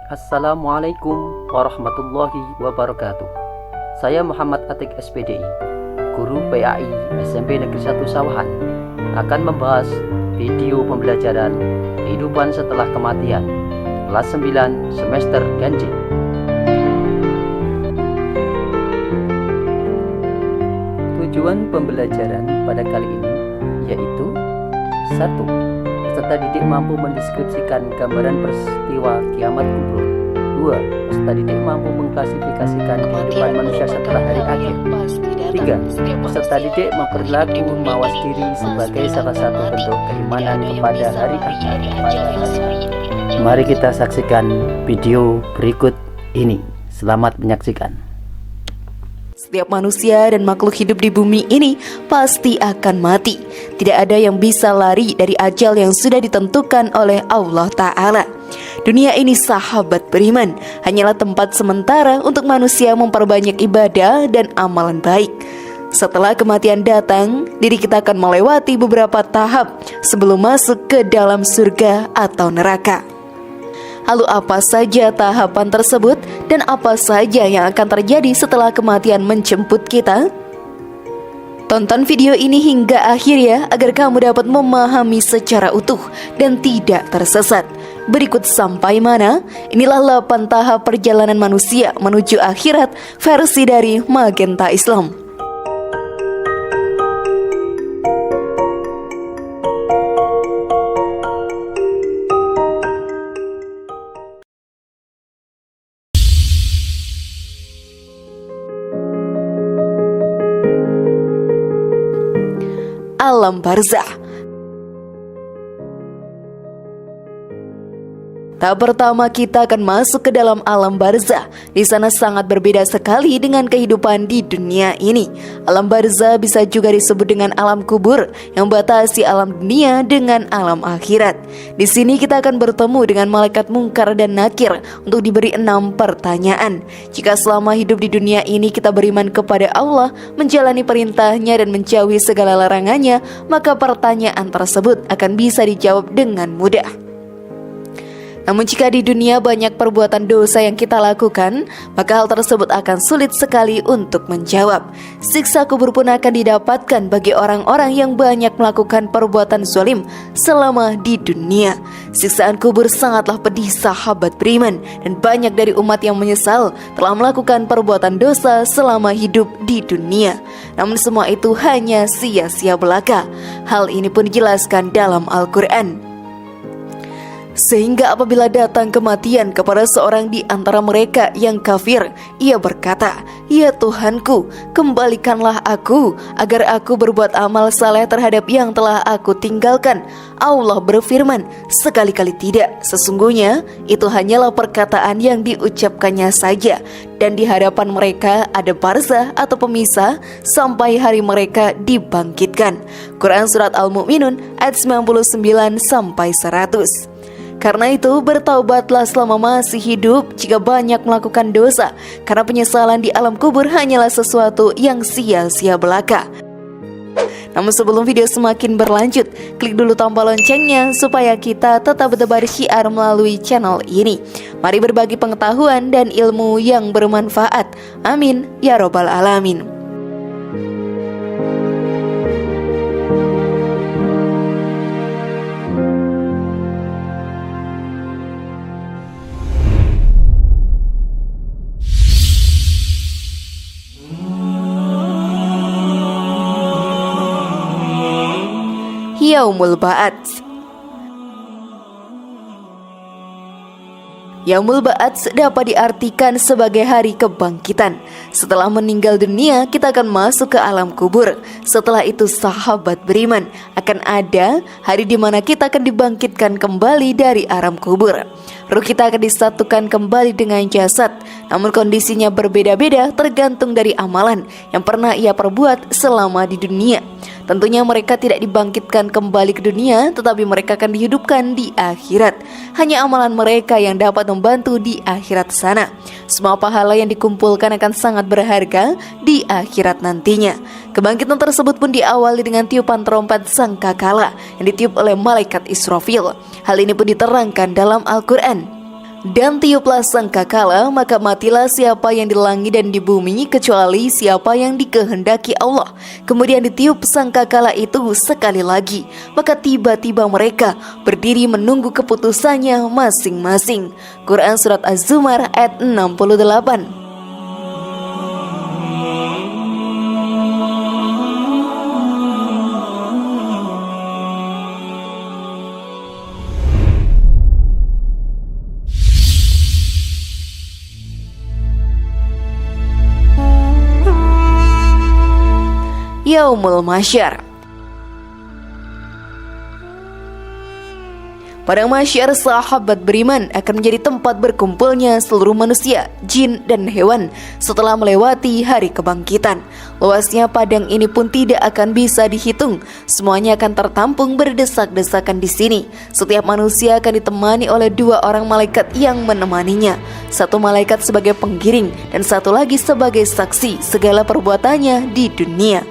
Assalamualaikum warahmatullahi wabarakatuh. Saya Muhammad Atik SPDI, Guru PAI SMP Negeri 1 Sawahan, akan membahas video pembelajaran kehidupan setelah kematian kelas 9 semester ganjil. Tujuan pembelajaran pada kali ini yaitu 1. Peserta didik mampu mendeskripsikan gambaran peristiwa kiamat kubur. 2. Peserta didik mampu mengklasifikasikan kehidupan manusia setelah hari akhir. 3. Peserta didik memperlaku mawas diri sebagai salah satu bentuk keimanan kepada hari akhir. Mari kita saksikan video berikut ini. Selamat menyaksikan. Setiap manusia dan makhluk hidup di bumi ini pasti akan mati. Tidak ada yang bisa lari dari ajal yang sudah ditentukan oleh Allah Ta'ala. Dunia ini, sahabat beriman, hanyalah tempat sementara untuk manusia memperbanyak ibadah dan amalan baik. Setelah kematian datang, diri kita akan melewati beberapa tahap sebelum masuk ke dalam surga atau neraka. Lalu apa saja tahapan tersebut dan apa saja yang akan terjadi setelah kematian menjemput kita? Tonton video ini hingga akhir ya, agar kamu dapat memahami secara utuh dan tidak tersesat. Berikut sampai mana? Inilah 8 tahap perjalanan manusia menuju akhirat versi dari Magenta Islam. Alam barzah. Tahap pertama, kita akan masuk ke dalam alam barzah. Di sana sangat berbeda sekali dengan kehidupan di dunia ini. Alam barzah bisa juga disebut dengan alam kubur yang membatasi alam dunia dengan alam akhirat. Di sini kita akan bertemu dengan malaikat Munkar dan Nakir untuk diberi 6 pertanyaan. Jika selama hidup di dunia ini kita beriman kepada Allah, menjalani perintahnya dan menjauhi segala larangannya, maka pertanyaan tersebut akan bisa dijawab dengan mudah. Namun jika di dunia banyak perbuatan dosa yang kita lakukan, maka hal tersebut akan sulit sekali untuk menjawab. Siksa kubur pun akan didapatkan bagi orang-orang yang banyak melakukan perbuatan zalim selama di dunia. Siksaan kubur sangatlah pedih, sahabat beriman, dan banyak dari umat yang menyesal telah melakukan perbuatan dosa selama hidup di dunia. Namun semua itu hanya sia-sia belaka. Hal ini pun dijelaskan dalam Al-Quran. Sehingga apabila datang kematian kepada seorang di antara mereka yang kafir, ia berkata, "Ya Tuhanku, kembalikanlah aku agar aku berbuat amal saleh terhadap yang telah aku tinggalkan." Allah berfirman, "Sekali-kali tidak, sesungguhnya itu hanyalah perkataan yang diucapkannya saja, dan di hadapan mereka ada barzah atau pemisah sampai hari mereka dibangkitkan." Quran Surat Al-Mu'minun ayat 99-100. Karena itu, bertaubatlah selama masih hidup jika banyak melakukan dosa, karena penyesalan di alam kubur hanyalah sesuatu yang sia-sia belaka. Namun sebelum video semakin berlanjut, klik dulu tombol loncengnya supaya kita tetap bertebar syiar melalui channel ini. Mari berbagi pengetahuan dan ilmu yang bermanfaat. Amin ya robbal alamin. Yaumul Ba'ats. Yaumul Ba'ats dapat diartikan sebagai hari kebangkitan. Setelah meninggal dunia, kita akan masuk ke alam kubur. Setelah itu, sahabat beriman, akan ada hari di mana kita akan dibangkitkan kembali dari alam kubur. Ruh kita akan disatukan kembali dengan jasad, namun kondisinya berbeda-beda tergantung dari amalan yang pernah ia perbuat selama di dunia. Tentunya mereka tidak dibangkitkan kembali ke dunia, tetapi mereka akan dihidupkan di akhirat. Hanya amalan mereka yang dapat membantu di akhirat sana. Semua pahala yang dikumpulkan akan sangat berharga di akhirat nantinya. Kebangkitan tersebut pun diawali dengan tiupan trompet sangkakala yang ditiup oleh malaikat Israfil. Hal ini pun diterangkan dalam Al-Quran. Dan tiuplah sangkakala, maka matilah siapa yang di langit dan di bumi kecuali siapa yang dikehendaki Allah. Kemudian ditiup sangkakala itu sekali lagi, maka tiba-tiba mereka berdiri menunggu keputusannya masing-masing. Quran Surat Az-Zumar ayat 68. Yaumul Mahsyar. Padang mahsyar sahabat beriman akan menjadi tempat berkumpulnya seluruh manusia, jin, dan hewan setelah melewati hari kebangkitan. Luasnya padang ini pun tidak akan bisa dihitung. Semuanya akan tertampung berdesak-desakan di sini. Setiap manusia akan ditemani oleh 2 orang malaikat yang menemaninya. Satu malaikat sebagai penggiring dan satu lagi sebagai saksi segala perbuatannya di dunia.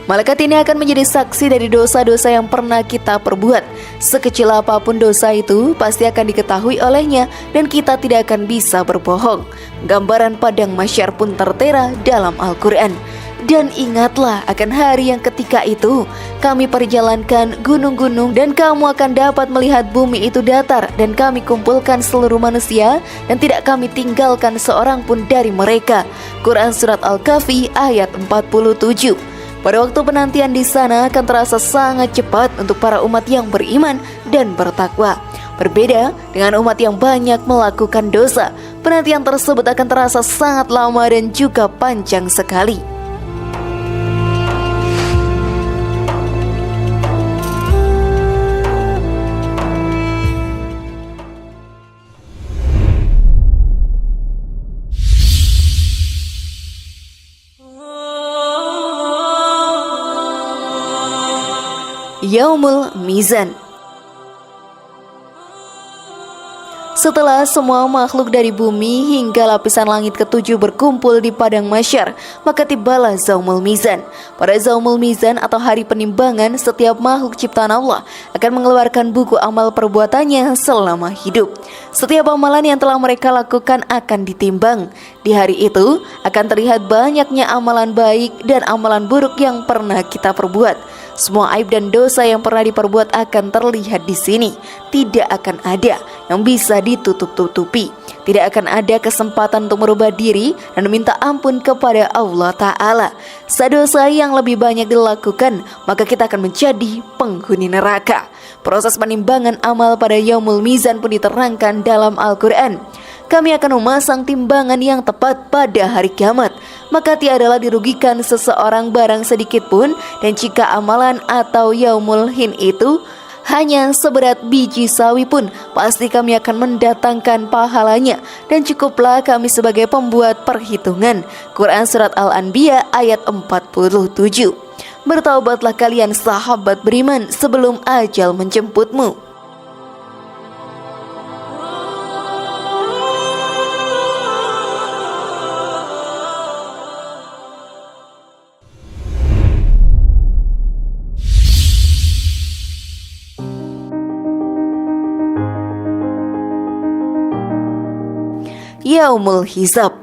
Malaikat ini akan menjadi saksi dari dosa-dosa yang pernah kita perbuat. Sekecil apapun dosa itu pasti akan diketahui olehnya dan kita tidak akan bisa berbohong. Gambaran padang mahsyar pun tertera dalam Al-Quran. Dan ingatlah akan hari yang ketika itu kami perjalankan gunung-gunung dan kamu akan dapat melihat bumi itu datar, dan kami kumpulkan seluruh manusia dan tidak kami tinggalkan seorang pun dari mereka. Quran Surat Al-Kahfi ayat 47. Pada waktu penantian di sana akan terasa sangat cepat untuk para umat yang beriman dan bertakwa. Berbeda dengan umat yang banyak melakukan dosa, penantian tersebut akan terasa sangat lama dan juga panjang sekali. Yaumul Mizan. Setelah semua makhluk dari bumi hingga lapisan langit ketujuh berkumpul di padang mahsyar, maka tibalah Yaumul Mizan. Pada Yaumul Mizan atau hari penimbangan, setiap makhluk ciptaan Allah akan mengeluarkan buku amal perbuatannya selama hidup. Setiap amalan yang telah mereka lakukan akan ditimbang. Di hari itu akan terlihat banyaknya amalan baik dan amalan buruk yang pernah kita perbuat. Semua aib dan dosa yang pernah diperbuat akan terlihat di sini. Tidak akan ada yang bisa ditutup-tutupi. Tidak akan ada kesempatan untuk merubah diri dan meminta ampun kepada Allah Ta'ala. Dosa yang lebih banyak dilakukan, maka kita akan menjadi penghuni neraka. Proses penimbangan amal pada Yaumul Mizan pun diterangkan dalam Al-Quran. Kami akan memasang timbangan yang tepat pada hari kiamat, maka tiadalah dirugikan seseorang barang sedikit pun. Dan jika amalan atau yaumul hin itu hanya seberat biji sawi pun, pasti kami akan mendatangkan pahalanya, dan cukuplah kami sebagai pembuat perhitungan. Quran Surat Al-Anbiya ayat 47. Bertaubatlah kalian sahabat beriman sebelum ajal menjemputmu. Yaumul Hisab.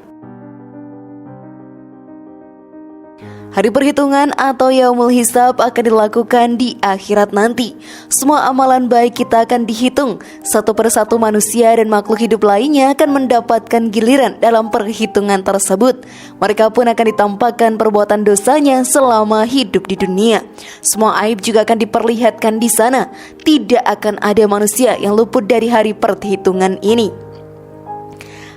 Hari perhitungan atau Yaumul Hisab akan dilakukan di akhirat nanti. Semua amalan baik kita akan dihitung. Satu persatu manusia dan makhluk hidup lainnya akan mendapatkan giliran dalam perhitungan tersebut. Mereka pun akan ditampakkan perbuatan dosanya selama hidup di dunia. Semua aib juga akan diperlihatkan di sana. Tidak akan ada manusia yang luput dari hari perhitungan ini.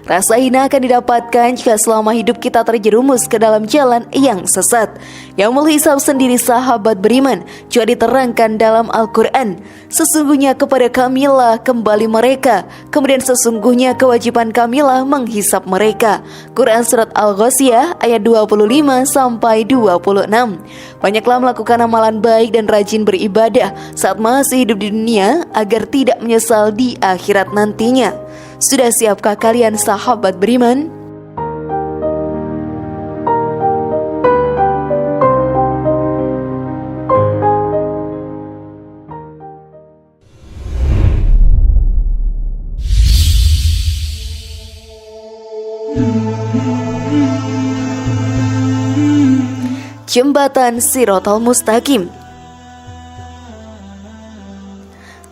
Rasa hina akan didapatkan jika selama hidup kita terjerumus ke dalam jalan yang sesat. Yaumul Hisab sendiri sahabat beriman juga diterangkan dalam Al-Quran. Sesungguhnya kepada kamilah kembali mereka, kemudian sesungguhnya kewajiban kamilah menghisap mereka. Quran Surat Al-Ghasyiyah ayat 25-26. Banyaklah melakukan amalan baik dan rajin beribadah saat masih hidup di dunia agar tidak menyesal di akhirat nantinya. Sudah siapkah kalian sahabat beriman? jembatan Shiratal Mustaqim.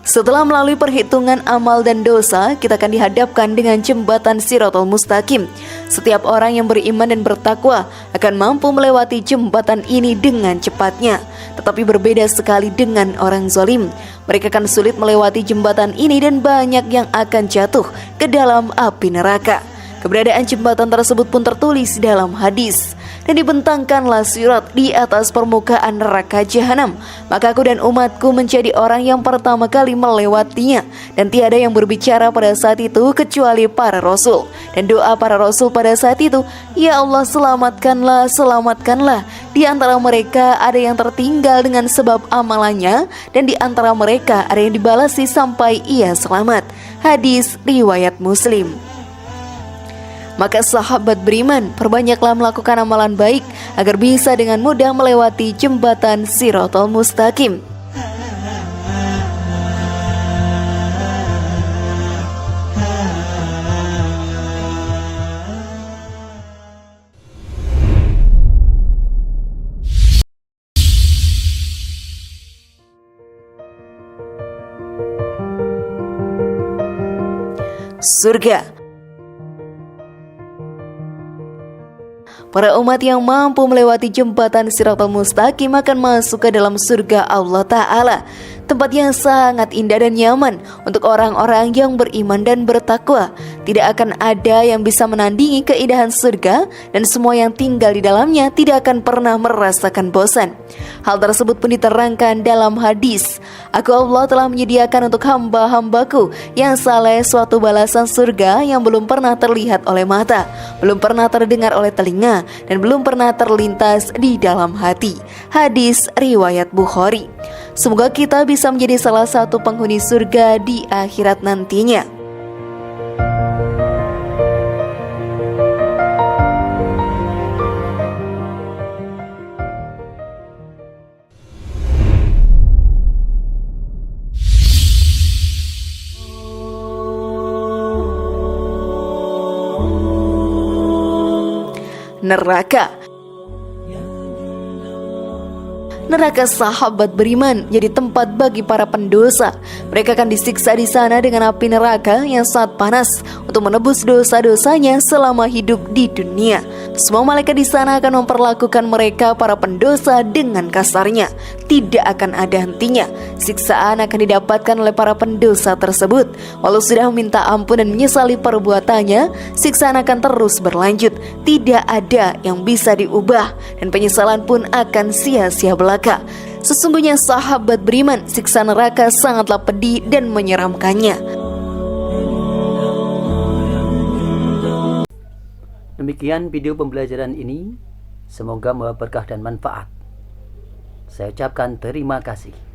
Setelah melalui perhitungan amal dan dosa, kita akan dihadapkan dengan jembatan Shiratal Mustaqim. Setiap orang yang beriman dan bertakwa akan mampu melewati jembatan ini dengan cepatnya. Tetapi berbeda sekali dengan orang zalim. Mereka akan sulit melewati jembatan ini dan banyak yang akan jatuh ke dalam api neraka. Keberadaan jembatan tersebut pun tertulis dalam hadis. Dan dibentangkanlah sirat di atas permukaan neraka jahanam. Maka aku dan umatku menjadi orang yang pertama kali melewatinya. Dan tiada yang berbicara pada saat itu kecuali para rasul. Dan doa para rasul pada saat itu, ya Allah selamatkanlah, selamatkanlah. Di antara mereka ada yang tertinggal dengan sebab amalannya. Dan di antara mereka ada yang dibalasi sampai ia selamat. Hadis riwayat Muslim. Maka sahabat beriman, perbanyaklah melakukan amalan baik agar bisa dengan mudah melewati jembatan Shiratal Mustaqim. Surga. Para umat yang mampu melewati jembatan Shiratal Mustaqim akan masuk ke dalam surga Allah Ta'ala. Tempat yang sangat indah dan nyaman untuk orang-orang yang beriman dan bertakwa. Tidak akan ada yang bisa menandingi keindahan surga, dan semua yang tinggal di dalamnya tidak akan pernah merasakan bosan. Hal tersebut pun diterangkan dalam hadis. Aku Allah telah menyediakan untuk hamba-hambaku yang saleh suatu balasan surga yang belum pernah terlihat oleh mata, belum pernah terdengar oleh telinga, dan belum pernah terlintas di dalam hati. Hadis riwayat Bukhari. Semoga kita bisa menjadi salah satu penghuni surga di akhirat nantinya. Neraka. Neraka sahabat beriman jadi tempat bagi para pendosa. Mereka akan disiksa di sana dengan api neraka yang sangat panas untuk menebus dosa-dosanya selama hidup di dunia. Semua malaikat di sana akan memperlakukan mereka para pendosa dengan kasarnya. Tidak akan ada hentinya. Siksaan akan didapatkan oleh para pendosa tersebut. Walau sudah meminta ampun dan menyesali perbuatannya, siksaan akan terus berlanjut. Tidak ada yang bisa diubah, dan penyesalan pun akan sia-sia belaka. Sesungguhnya sahabat beriman, siksa neraka sangatlah pedih dan menyeramkannya. Demikian video pembelajaran ini. Semoga membawa berkah dan manfaat. Saya ucapkan terima kasih.